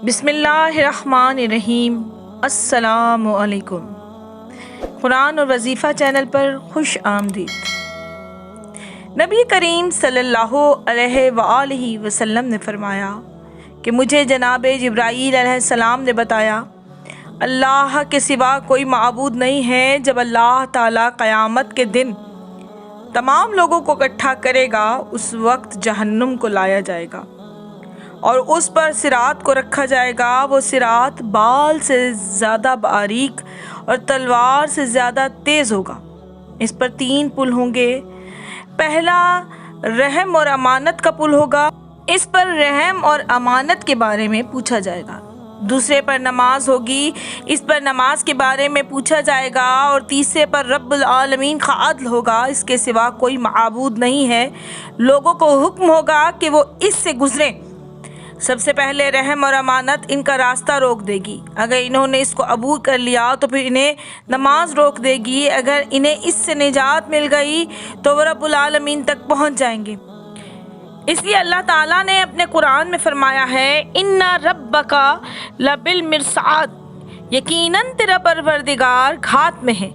بسم اللہ الرحمن الرحیم۔ السلام علیکم۔ قرآن اور وظیفہ چینل پر خوش آمدید۔ نبی کریم صلی اللہ علیہ وآلہ وسلم نے فرمایا کہ مجھے جناب جبرائیل علیہ السلام نے بتایا اللہ کے سوا کوئی معبود نہیں ہے۔ جب اللہ تعالیٰ قیامت کے دن تمام لوگوں کو اکٹھا کرے گا اس وقت جہنم کو لایا جائے گا اور اس پر صراط کو رکھا جائے گا۔ وہ صراط بال سے زیادہ باریک اور تلوار سے زیادہ تیز ہوگا۔ اس پر 3 پل ہوں گے۔ پہلا رحم اور امانت کا پل ہوگا، اس پر رحم اور امانت کے بارے میں پوچھا جائے گا۔ دوسرے پر نماز ہوگی، اس پر نماز کے بارے میں پوچھا جائے گا۔ اور تیسرے پر رب العالمین کا عدل ہوگا، اس کے سوا کوئی معبود نہیں ہے۔ لوگوں کو حکم ہوگا کہ وہ اس سے گزریں۔ سب سے پہلے رحم اور امانت ان کا راستہ روک دے گی۔ اگر انہوں نے اس کو عبور کر لیا تو پھر انہیں نماز روک دے گی۔ اگر انہیں اس سے نجات مل گئی تو وہ رب العالمین تک پہنچ جائیں گے۔ اس لیے اللہ تعالیٰ نے اپنے قرآن میں فرمایا ہے اِنَّ رَبَّكَ لَبِالْمِرْصَادِ، یقیناً تیرا پروردگار گھات میں ہے۔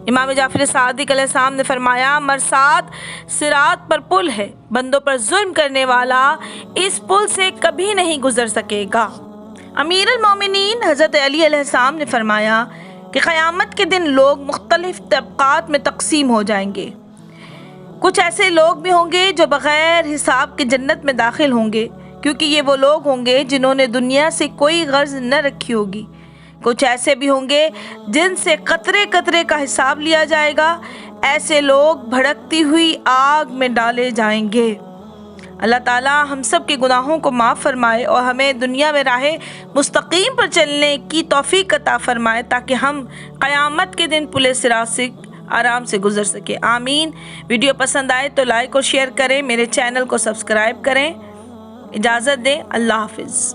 امام جعفر صادق علیہ السلام نے فرمایا مرصاد صراط پر پل ہے، بندوں پر ظلم کرنے والا اس پل سے کبھی نہیں گزر سکے گا۔ امیر المومنین حضرت علی علیہ السلام نے فرمایا کہ قیامت کے دن لوگ مختلف طبقات میں تقسیم ہو جائیں گے۔ کچھ ایسے لوگ بھی ہوں گے جو بغیر حساب کے جنت میں داخل ہوں گے، کیونکہ یہ وہ لوگ ہوں گے جنہوں نے دنیا سے کوئی غرض نہ رکھی ہوگی۔ کچھ ایسے بھی ہوں گے جن سے قطرے قطرے کا حساب لیا جائے گا۔ ایسے لوگ بھڑکتی ہوئی آگ میں ڈالے جائیں گے۔ اللہ تعالیٰ ہم سب کے گناہوں کو معاف فرمائے اور ہمیں دنیا میں راہ مستقیم پر چلنے کی توفیق عطا فرمائے تاکہ ہم قیامت کے دن پل صراط سے آرام سے گزر سکیں۔ آمین۔ ویڈیو پسند آئے تو لائک اور شیئر کریں، میرے چینل کو سبسکرائب کریں۔ اجازت دیں، اللہ حافظ۔